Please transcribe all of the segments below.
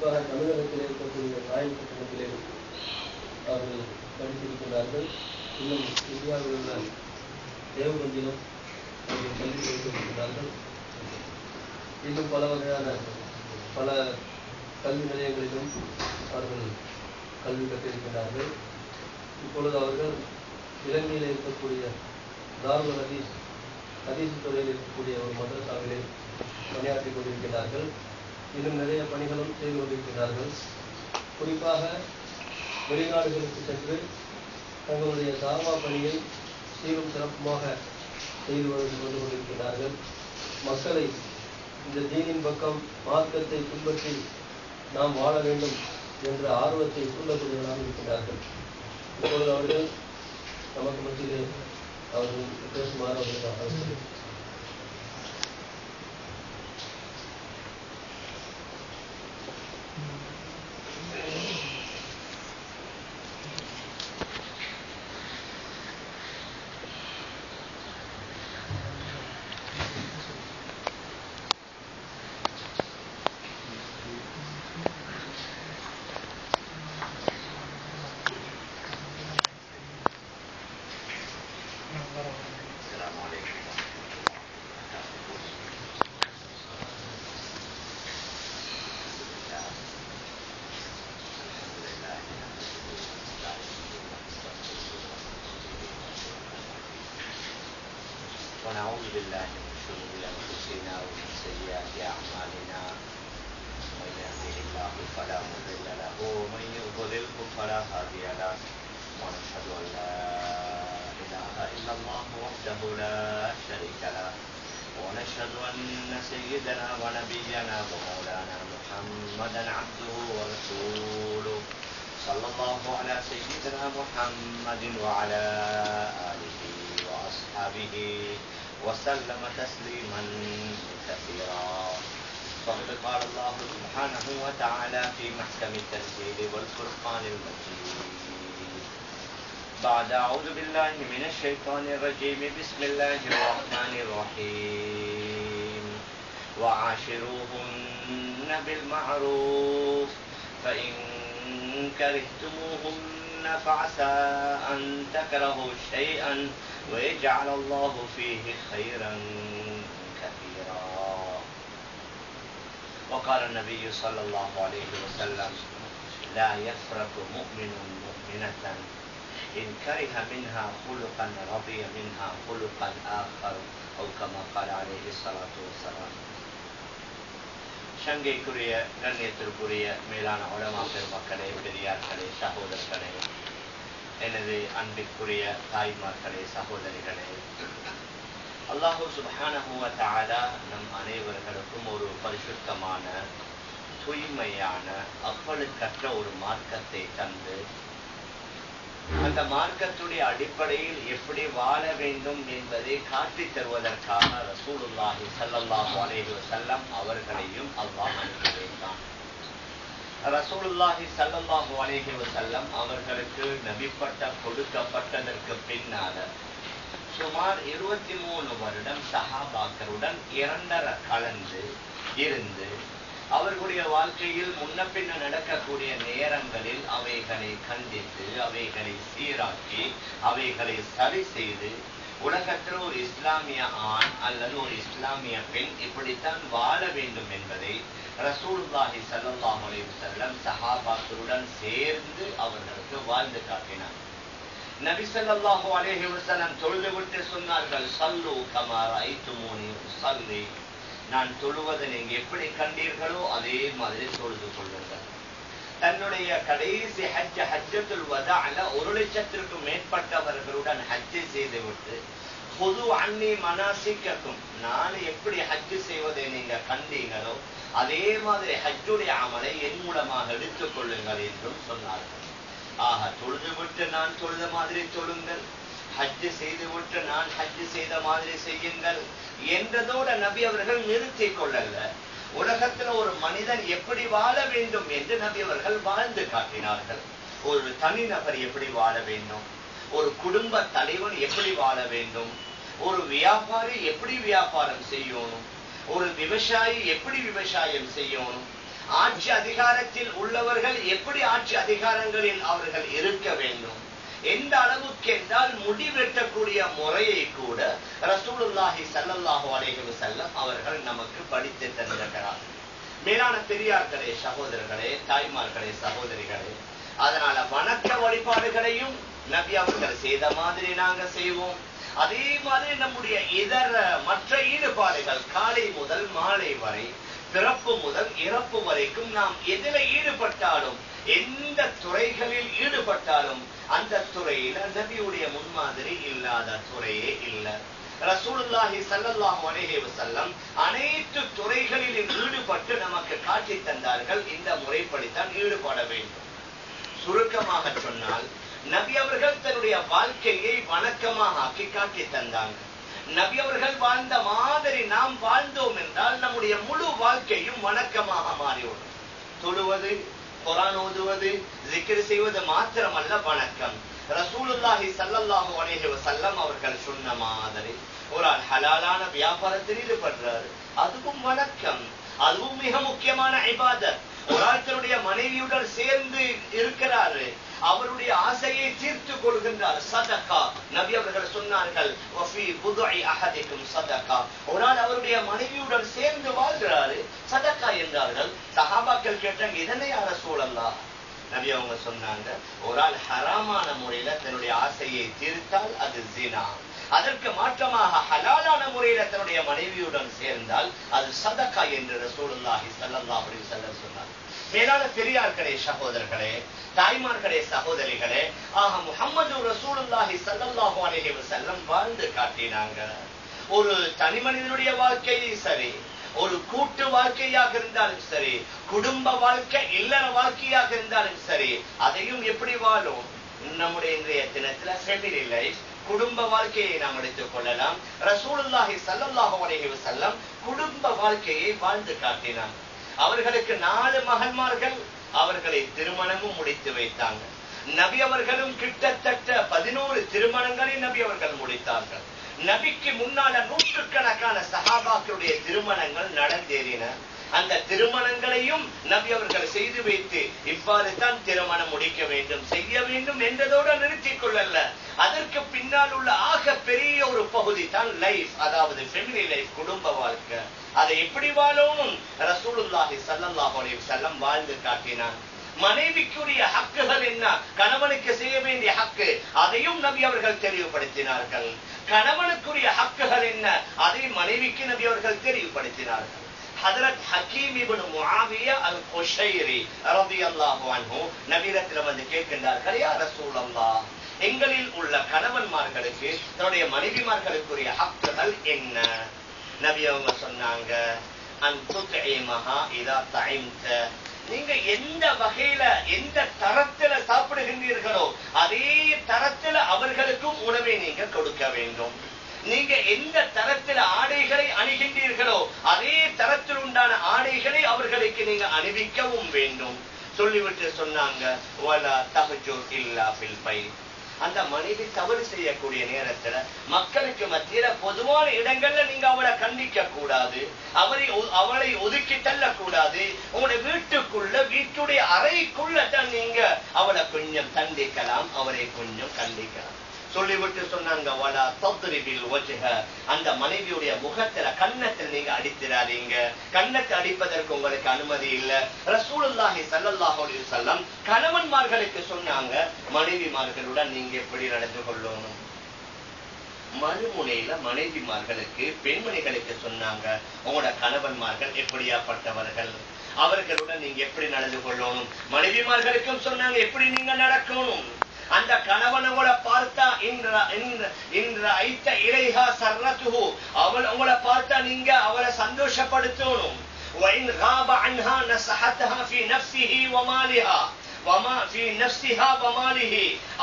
குறிப்பாக தமிழகத்தில் இருக்கக்கூடிய ராயல் பட்டணத்திலே அவர்கள் படித்திருக்கிறார்கள். இன்னும் இந்தியாவில் உள்ள தேவபந்திலும் அவர்கள் கல்வி வைத்திருக்கிறார்கள். இன்னும் பல வகையான பல கல்வி நிலையங்களிலும் அவர்கள் கல்வி கற்றிருக்கிறார்கள். இப்பொழுது அவர்கள் இலங்கையில் இருக்கக்கூடிய தாருல் ஹதீஸ் துறையில் இருக்கக்கூடிய ஒரு மதரசாவிலே பணியாற்றிக் கொண்டிருக்கிறார்கள். இன்னும் நிறைய பணிகளும் செய்து கொண்டிருக்கிறார்கள். குறிப்பாக வெளிநாடுகளுக்கு சென்று தங்களுடைய தாவா பணியை சீரும் சிறப்புமாக செய்து கொண்டு கொண்டிருக்கிறார்கள். மக்களை இந்த தீனின் பக்கம் மார்க்கத்தை பின்பற்றி நாம் வாழ வேண்டும் என்ற ஆர்வத்தை தூண்டக்கூடியவர்களாக இருக்கிறார்கள். இப்பொழுது அவர்கள் நமக்கு மத்தியிலே அவர்கள் பேசுமாறு அவர்கள் ونعوذ بالله من شرور أنفسنا ومن سيئات أعمالنا من يهده الله فلا مضل له ومن يضلله فلا هادي له ونشهد أن لا إله إلا الله وحده لا شريك له ونشهد أن سيدنا ونبينا ومولانا محمدا عبده ورسوله صلى الله على سيدنا محمد وعلى آله وأصحابه وسلم تسليما كثيرا. فقد قال الله سبحانه وتعالى في محكم التنزيل والفرقان المجيد بعد أعوذ بالله من الشيطان الرجيم بسم الله الرحمن الرحيم وعاشروهن بالمعروف فإن كرهتموهن فعسى أن تكرهوا شيئا ويجعل الله فيه خيرا كثيرا. وقال النبي صلى الله عليه وسلم لا يفرق مؤمن مؤمنة إن كره منها خلقا رضي منها خلقا آخر أو كما قال عليه الصلاة والسلام. சங்கைக்குரிய கண்ணியத்திற்குரிய மேலான உலமா பெருமக்களே, பெரியார்களே, சகோதரர்களே, எனது அன்பிற்குரிய தாய்மார்களே, சகோதரிகளே, அல்லாஹு சுப்ஹானஹு வ தஆலா நம் அனைவர்களுக்கும் ஒரு பரிசுத்தமான தூய்மையான அப்பழுக்கற்ற ஒரு மார்க்கத்தை தந்து அந்த மார்க்கத்துடைய அடிப்படையில் எப்படி வாழ வேண்டும் என்பதை காட்டித் தருவதற்காக ரசூலுல்லாஹி ஸல்லல்லாஹு அலைஹி வஸல்லம் அவர்களையும் அல்லாஹ் அனுப்பி வைத்தான். ரசூலுல்லாஹி ஸல்லல்லாஹு அலைஹி வஸல்லம் அவர்களுக்கு நபி பட்டம் கொடுக்கப்பட்டதற்கு பின்னால சுமார் 23 வருடம் சஹாபாக்களுடன் இரண்டர கலந்து இருந்து அவர்களுடைய வாழ்க்கையில் முன்ன பின்ன நடக்கக்கூடிய நேரங்களில் அவைகளை கண்டித்து அவைகளை சீராக்கி அவைகளை சரி செய்து உலகத்தில் ஒரு இஸ்லாமிய ஆண் அல்லது ஒரு இஸ்லாமிய பெண் இப்படித்தான் வாழ வேண்டும் என்பதை ரசூலுல்லாஹி ஸல்லல்லாஹு அலைஹி வஸல்லம் சஹாபாக்களுடன் சேர்ந்து அவர்களுக்கு வாழ்ந்து காட்டினார். நபி ஸல்லல்லாஹு அலைஹி வஸல்லம் தொழுதுவிட்டு சொன்னார்கள், ஸல்லு கமா ரஅய்துமூனி உஸல்லி, நான் தொழுவதை நீங்க எப்படி கண்டீர்களோ அதே மாதிரி தொழுது கொள்ளுங்கள். தன்னுடைய கடைசி ஹஜ்ஜத்துல் வதாஅல 1,00,000க்கும் மேற்பட்டவர்களுடன் ஹஜ்ஜை செய்துவிட்டு பொது அன்னி மனாசிக்கும், நான் எப்படி ஹஜ்ஜு செய்வதை நீங்க கண்டீங்களோ அதே மாதிரி ஹஜ்ஜுடைய அமலை என் மூலமாக எடுத்துக் கொள்ளுங்கள் என்றும் சொன்னார்கள். ஆக தொழுது விட்டு நான் தொழுத மாதிரி தொழுங்கள், ஹஜ்ஜு செய்து விட்டு நான் ஹஜ்ஜு செய்த மாதிரி செய்யுங்கள் என்றதோட நபி அவர்கள் நிறுத்திக் கொள்ளல. உலகத்துல ஒரு மனிதன் எப்படி வாழ வேண்டும் என்று நபி அவர்கள் வாழ்ந்து காட்டினார்கள். ஒரு தனிநபர் எப்படி வாழ வேண்டும், ஒரு குடும்ப தலைவன் எப்படி வாழ வேண்டும், ஒரு வியாபாரி எப்படி வியாபாரம் செய்யணும், ஒரு விவசாயி எப்படி விவசாயம் செய்யணும், ஆட்சி அதிகாரத்தில் உள்ளவர்கள் எப்படி ஆட்சி அதிகாரங்களில் அவர்கள் இருக்க வேண்டும், எந்த அளவுக்கு என்றால் முடிவெட்டக்கூடிய முறையை கூட ரசூலுல்லாஹி ஸல்லல்லாஹு அலைஹி வஸல்லம் அவர்கள் நமக்கு படித்து தந்திருக்கிறார். மேலான பெரியார்களே, சகோதரர்களே, தாய்மார்களே, சகோதரிகளே, அதனால வணக்க வழிபாடுகளையும் நபி அவர்கள் செய்த மாதிரி நாங்க செய்வோம். அதே மாதிரி நம்முடைய இதர மற்ற ஈடுபாடுகள் காலை முதல் மாலை வரை, பிறப்பு முதல் இறப்பு வரைக்கும் நாம் எதில் ஈடுபட்டாலும், எந்த துறைகளில் ஈடுபட்டாலும் அந்த துறையில நபியுடைய முன்மாதிரி இல்லாத துறையே இல்லை. ரசூலுல்லாஹி ஸல்லல்லாஹு அலைஹி வஸல்லம் அனைத்து துறைகளிலும் ஈடுபட்டு நமக்கு காட்டி தந்தார்கள். இந்த முறைப்படித்தான் ஈடுபட வேண்டும். சுருக்கமாக சொன்னால், நபி அவர்கள் தன்னுடைய வாழ்க்கையை வணக்கமாக ஆக்கி காட்டி தந்தாங்க. நபி அவர்கள் வாழ்ந்த மாதிரி நாம் வாழ்ந்தோம் என்றால் நம்முடைய முழு வாழ்க்கையும் வணக்கமாக மாறிவிடும். தொழுவது, குர்ஆன் ஓதுவது, ஜிக்ர் செய்வது மாத்திரமல்ல வணக்கம். ரசூலுல்லாஹி ஸல்லல்லாஹு அலைஹி வஸல்லம் அவர்கள் சொன்ன மாதிரி ஒரு ஆள் ஹலாலான வியாபாரத்தில் ஈடுபடுறாரு, அதுவும் வணக்கம், அதுவும் மிக முக்கியமான இபாதத். ஒரு ஆள் தன்னுடைய மனைவியுடன் சேர்ந்து இருக்கிறாரு, அவருடைய ஆசையை தீர்த்து கொள்கின்றார், சதகா. நபி அவர்கள் சொன்னார்கள், வஃபி புதுஇ அஹதிக்கும் சதகா. ஒரு ஆள் அவருடைய மனைவியுடன் சேர்ந்து வாழ்கிறாரு, சதகா என்றார்கள். சஹாபாக்கள் கேட்டாங்க, இதனை யா ரசூலல்லாஹ்? நபி அவங்க சொன்னாங்க, ஒரு ஆள் ஹராமான முறையில தன்னுடைய ஆசையை தீர்த்தால் அது ஜினா, அதற்கு மாற்றமாக ஹலாலான முறையில தன்னுடைய மனைவியுடன் சேர்ந்தால் அது சதகா என்று ரசூலுல்லாஹி ஸல்லல்லாஹு அலைஹி வஸல்லம் சொன்னார். மேலான பெரியார்களே, சகோதரர்களே, தாய்மார்களே, சகோதரிகளே, ஆக முஹம்மது ரசூலுல்லாஹி ஸல்லல்லாஹு அலைஹி வஸல்லம் வாழ்ந்து காட்டினாங்க. ஒரு தனி மனிதனுடைய வாழ்க்கையை சரி, ஒரு கூட்டு வாழ்க்கையாக இருந்தாலும் சரி, குடும்ப வாழ்க்கை இல்லற வாழ்க்கையாக இருந்தாலும் சரி, அதையும் எப்படி வாழும்? நம்முடைய இன்றைய தினத்துல ஃபேமிலி லைஃப், குடும்ப வாழ்க்கையை நாம் எடுத்துக் கொள்ளலாம். ரசூலுல்லாஹி ஸல்லல்லாஹு அலைஹி வஸல்லம் குடும்ப வாழ்க்கையை வாழ்ந்து காட்டினார். அவர்களுக்கு 4 மகன்மார்கள், அவர்களை திருமணமும் முடித்து வைத்தாங்க. நபி அவர்களும் கிட்டத்தட்ட 11 திருமணங்களை நபி அவர்கள் முடித்தார்கள். நபிக்கு முன்னால நூற்றுக்கணக்கான சஹாபாக்களுடைய திருமணங்கள் நடந்தேறின. அந்த திருமணங்களையும் நபி அவர்கள் செய்து வைத்து இவ்வாறு தான் திருமணம் முடிக்க வேண்டும், செய்ய வேண்டும் என்றதோடு நிறுத்திக் கொள்ளல. அதற்கு பின்னால் உள்ள ஆக பெரிய ஒரு பகுதி தான் லைஃப், அதாவது ஃபேமிலி லைஃப், குடும்ப வாழ்க்கை. அதை எப்படி வாழணும் ரசூலுல்லாஹி ஸல்லல்லாஹு அலைஹி வஸல்லம் வாழ்ந்து காட்டினார். மனைவிக்குரிய ஹக்குகள் என்ன, கணவனுக்கு செய்ய வேண்டிய ஹக்கு, அதையும் நபி அவர்கள் தெளிவுபடுத்தினார்கள். கணவனுக்குரிய ஹக்குகள் என்ன, அதை மனைவிக்கு நபி அவர்கள் தெளிவுபடுத்தினார்கள். ஹஜ்ரத் ஹக்கீம் இப்னு முஆவியா அல்-குஷைரி ரலியல்லாஹு அன்ஹு நபியிடத்துல வந்து கேட்கின்றார்கள், யா ரசூலல்லாஹ், எங்களில் உள்ள கணவன்மார்களுக்கு தன்னுடைய மனைவிமார்களுக்குரிய ஹக்குகள் என்ன? நபி அவங்க சொன்னாங்க, அன் துத்இமஹா இதா தஇம்த, நீங்க எந்த வகையில எந்த தரத்துல சாப்பிடுகின்றீர்களோ அதே தரத்துல அவர்களுக்கும் உணவை நீங்க கொடுக்க வேண்டும். நீங்க எந்த தரத்தில் ஆடைகளை அணிகின்றீர்களோ அதே தரத்தில் உண்டான ஆடைகளை அவர்களுக்கு நீங்க அணிவிக்கவும் வேண்டும். சொல்லிவிட்டு சொன்னாங்க, வலா தஹஜுர் இல்லா ஃபில் பைத், அந்த மனைவி தவறு செய்யக்கூடிய நேரத்துல மக்களுக்கு மத்தியில பொதுவான இடங்கள்ல நீங்க அவளை கண்டிக்க கூடாது, அவளை ஒதுக்கி தள்ள கூடாது. உங்களுடைய வீட்டுக்குள்ள, வீட்டுடைய அறைக்குள்ள தான் நீங்க அவளை கொஞ்சம் கண்டிக்கலாம், அவரை கொஞ்சம் கண்டிக்கலாம். சொல்லிவிட்டு சொன்னாங்க, வலா தத்ரிபில் வஜ்ஹ, அந்த மனைவியுடைய முகத்துல, கன்னத்தில் நீங்க அடித்திராதீங்க. கன்னத்தை அடிப்பதற்கு உங்களுக்கு அனுமதி இல்ல. ரசூலுல்லாஹி ஸல்லல்லாஹு அலைஹி வஸல்லம் கணவன்மார்களுக்கு சொன்னாங்க, மனைவிமார்களுடன் நீங்க எப்படி நடந்து கொள்ளணும். மறுமுனையில மனைவிமார்களுக்கு, பெண்மணிகளுக்கு சொன்னாங்க, உங்களோட கணவன்மார்கள் எப்படியாப்பட்டவர்கள், அவர்களுடன் நீங்க எப்படி நடந்து கொள்ளணும். மனைவிமார்களுக்கும் சொன்னாங்க எப்படி நீங்க நடக்கணும். அந்த கணவனோட பார்த்தா அவள் உங்களை பார்த்தா நீங்க அவளை சந்தோஷப்படுத்தணும்.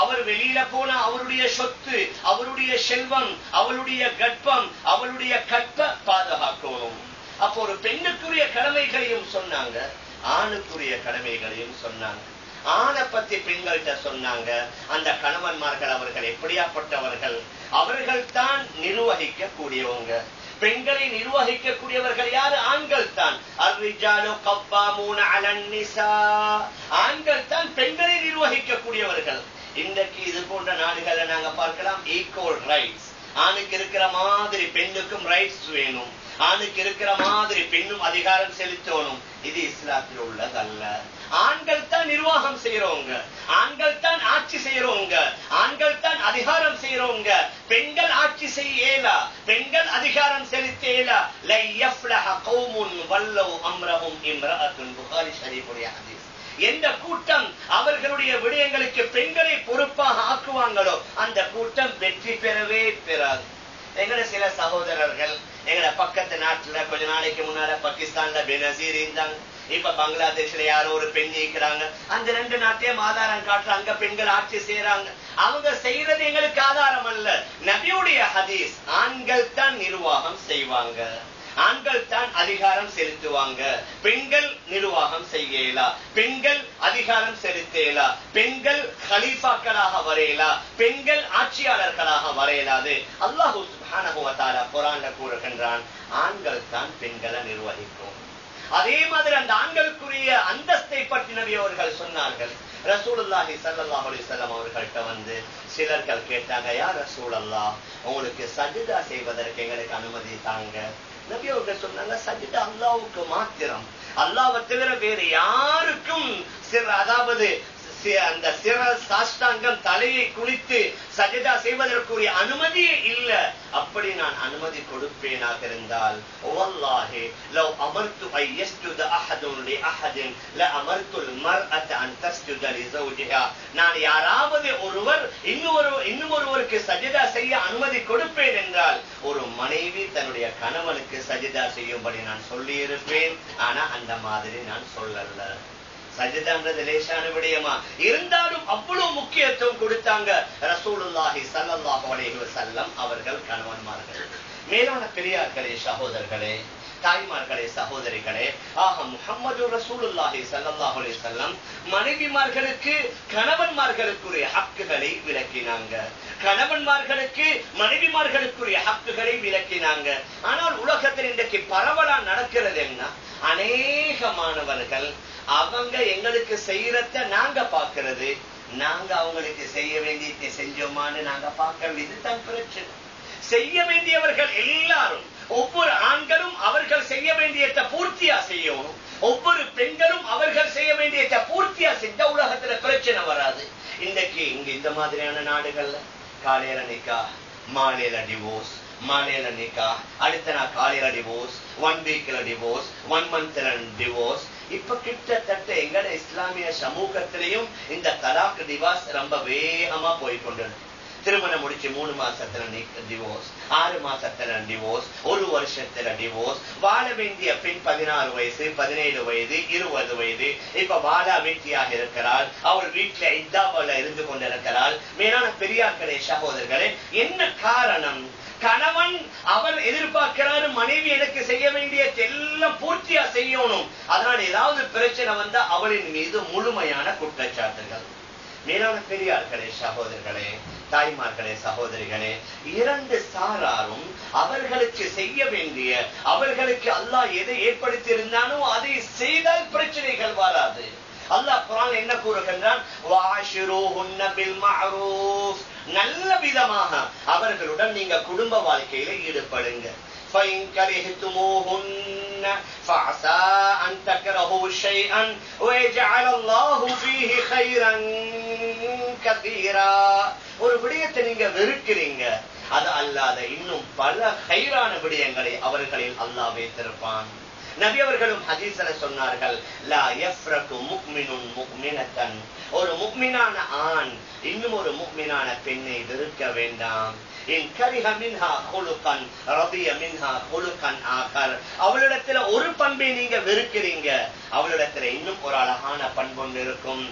அவர் வெளியில போனா அவருடைய சொத்து, அவருடைய செல்வம், அவளுடைய கர்ப்பம், அவளுடைய கற்பை பாதுகாக்கணும். அப்போ ஒரு பெண்ணுக்குரிய கடமைகளையும் சொன்னாங்க, ஆணுக்குரிய கடமைகளையும் சொன்னாங்க. ஆணை பத்தி பெண்கள்கிட்ட சொன்னாங்க, அந்த கணவன்மார்கள் அவர்கள் எப்படியாப்பட்டவர்கள், அவர்கள் தான் நிர்வகிக்க கூடியவங்க. பெண்களை நிர்வகிக்கக்கூடியவர்கள் யாரு? ஆண்கள் தான். அர்ரிஜாலு கவ்வாமூன அலன் நிஸா, ஆண்கள் தான் பெண்களை நிர்வகிக்கக்கூடியவர்கள். இன்றைக்கு இது போன்ற நாடுகளை நாங்க பார்க்கலாம். ஈக்குவல் ரைட்ஸ், ஆணுக்கு இருக்கிற மாதிரி பெண்ணுக்கும் ரைட்ஸ் வேணும், ஆணுக்கு இருக்கிற மாதிரி பெண்ணும் அதிகாரம் செலுத்தணும். இது இஸ்லாத்தில் உள்ளதல்ல. ஆண்கள் தான் நிர்வாகம் செய்யறவங்க, ஆண்கள் தான் ஆட்சி செய்யறவங்க, ஆண்கள் தான் அதிகாரம் செய்யறவங்க. பெண்கள் ஆட்சி செய்யலா, பெண்கள் அதிகாரம் செலுத்தேலா. லை யஃப்லஹ கௌமுன் வல்லவ் அம்ரஹும் இம்ரஅத்துன். புகாரி ஷரீஃபுடைய ஹதீஸ். எந்த கூட்டம் அவர்களுடைய விடயங்களுக்கு பெண்களை பொறுப்பாக ஆக்குவாங்களோ அந்த கூட்டம் வெற்றி பெறவே பெறாது. எங்கட சில சகோதரர்கள் எங்கட பக்கத்து நாட்டுல கொஞ்ச நாளைக்கு முன்னால பாகிஸ்தான்ல பெனசீர் இருந்தாங்க, இப்ப பங்களாதேஷ்ல யாரோ ஒரு பெண் இருக்கிறாங்க. அந்த 2 நாட்டையும் ஆதாரம் காட்டுற அங்க பெண்கள் ஆட்சி செய்யறாங்க. அவங்க செய்யறது எங்களுக்கு ஆதாரம் அல்ல, நபியுடைய ஹதீஸ். ஆண்கள் தான் நிர்வாகம் செய்வாங்க, ஆண்கள் தான் அதிகாரம் செலுத்துவாங்க. பெண்கள் நிர்வாகம் செய்யலா, பெண்கள் அதிகாரம் செலுத்தேலா, பெண்கள் கலீஃபாக்களாக வரையலா, பெண்கள் ஆட்சியாளர்களாக வரையலாது. அல்லாஹ் சுப்ஹானஹு வ தஆலா குர்ஆன்ல கூறுகின்றான், ஆண்கள் தான் பெண்களை நிர்வகிக்கும். அதே மாதிரி அந்த ஆண்களுக்குரிய அந்தஸ்தை பற்றி நபி அவர்கள் சொன்னார்கள். ரசூலுல்லாஹி ஸல்லல்லாஹு அலைஹி வஸல்லம் அவர்கள்ட்ட வந்து சிலர்கள் கேட்டாங்க, யா ரசூலல்லாஹ், உங்களுக்கு சஜ்தா செய்வதற்கு எங்களுக்கு அனுமதி தாங்க. நபி அவர்கள் சொன்னாங்க, சஜ்தா அல்லாஹ்வுக்கு மாத்திரம், அல்லாஹ்வை தவிர வேறு யாருக்கும் அதாவது அந்த சாஷ்டாங்கம் தலையை குளித்து சஜதா செய்வதற்குரிய அனுமதியே இல்ல. அப்படி நான் அனுமதி கொடுப்பேனாக இருந்தால், வல்லாஹி லவ் அமர்து ஐ யஸ்ஜுத அஹதுன் லி அஹதின் ல அமர்துல் மர்அத அன் தஸ்ஜுத லி ஸௌஜிஹா. நான் யாராவது ஒருவர் இன்னொருவருக்கு சஜதா செய்ய அனுமதி கொடுப்பேன் என்றால் ஒரு மனைவி தன்னுடைய கணவனுக்கு சஜதா செய்யும்படி நான் சொல்லி இருப்பேன். ஆனா அந்த மாதிரி நான் சொல்லல. சஜதான்றது லேசான விடயமா இருந்தாலும் அவ்வளவு முக்கியத்துவம் கொடுத்தாங்க ரசூலுல்லாஹி ஸல்லல்லாஹு அலைஹி வஸல்லம் அவர்கள் கணவன்மார்கள். மேலான பெரியார்களே, சகோதரர்களே, தாய்மார்களே, சகோதரிகளே, ஆக முஹம்மது ரசூலுல்லாஹி ஸல்லல்லாஹு அலைஹி வஸல்லம் மனைவிமார்களுக்கு கணவன்மார்களுக்குரிய ஹக்குகளை விளக்கினாங்க, கணவன்மார்களுக்கு மனைவிமார்களுக்குரிய ஹக்குகளை விளக்கினாங்க. ஆனால் உலகத்தில் இன்றைக்கு பரவலா நடக்கிறது என்ன? அநேகமானவர்கள் அவங்க எங்களுக்கு செய்யறத நாங்க பாக்குறது, நாங்க அவங்களுக்கு செய்ய வேண்டியதை செஞ்சோமான்னு நாங்க பார்க்கறது. இதுதான் பிரச்சனை. செய்ய வேண்டியவர்கள் எல்லாரும், ஒவ்வொரு ஆண்களும் அவர்கள் செய்ய வேண்டியதை பூர்த்தியா செய்யணும், ஒவ்வொரு பெண்களும் அவர்கள் செய்ய வேண்டியதை பூர்த்தியா செஞ்ச உலகத்துல பிரச்சனை வராது. இன்றைக்கு இங்க இந்த மாதிரியான நாடுகள்ல காலையில நிக்கா, மாலையில டிவோர்ஸ், மாலையில நிக்கா, அடுத்த நாள் காலையில டிவோர்ஸ், 1 வீக்ல டிவோர்ஸ், 1 மந்த்ல டிவோர்ஸ். இப்ப கிட்டத்தட்ட எங்கட இஸ்லாமிய சமூகத்திலையும் இந்த தலாக் டிவோர்ஸ் ரொம்ப வேகமா போய்கொண்டிருக்கு. திருமணம் முடிச்சு 3 மாசத்துல டிவோர்ஸ், 6 மாசத்துல டிவோர்ஸ், 1 வருஷத்துல டிவோர்ஸ். வாழ வேண்டிய பெண் 16 வயசு, 17 வயது, 20 வயது, இப்ப வாழ வெட்டியாக இருக்கிறாள். அவள் வீட்டுல இதாவல இருந்து கொண்டிருக்கிறாள். மேலான பெரியார்களே, சகோதரர்களே, என்ன காரணம்? கணவன் அவர் எதிர்பார்க்கிறாரு, மனைவி எனக்கு செய்ய வேண்டிய எல்லாம் பூர்த்தியா செய்யணும். அதனால ஏதாவது பிரச்சனை வந்தா அவளின் மீது முழுமையான குற்றச்சாட்டுகள். மேலான பெரியார்களே, சகோதரர்களே, தாய்மார்களே, சகோதரிகளே, 2 சாராரும் அவர்களுக்கு செய்ய வேண்டிய, அவர்களுக்கு அல்லாஹ் எதை ஏற்படுத்தி இருந்தானோ அதை செய்தால் பிரச்சனைகள் வராது. அல்லாஹ் குர்ஆன்ல என்ன கூறுகின்றான்? வஆஷிரூஹுன்ன பில் மஅரூஃப். நல்ல விதமாக அவர்களுடன் நீங்க குடும்ப வாழ்க்கையில ஈடுபடுங்க. ஃபைன் கரிஹ்துமூஹுன்ன ஃபஅஸா அன் தக்ரஹூ ஷைஅன் வயஜஅல் அல்லாஹு ஃபீஹி கைரன் கதீரா. ஒரு விடயத்தை நீங்க வெறுக்கிறீங்க, அது அல்லாத இன்னும் பல கைரான விடயங்களை அவர்களில் அல்லாஹ் வைத்திருப்பான். நபி அவர்களும் ஹதீஸ்ல சொன்னார்கள், லா யஃப்ரகு முஃமினுன் முஃமினத்தன். ஒரு முஃமினான ஆண் இன்னும் ஒரு முஃமினான பெண்ணை வெறுக்க வேண்டாம். இன் கரிஹ மின்ஹா குலுகன் ரதிய மின்ஹா குலுகன் ஆகர். அவளிடத்துல ஒரு பண்பை நீங்க வெறுக்கிறீங்க, அவளிடத்துல இன்னும் ஒரு அழகான பண்பு இருக்கும்.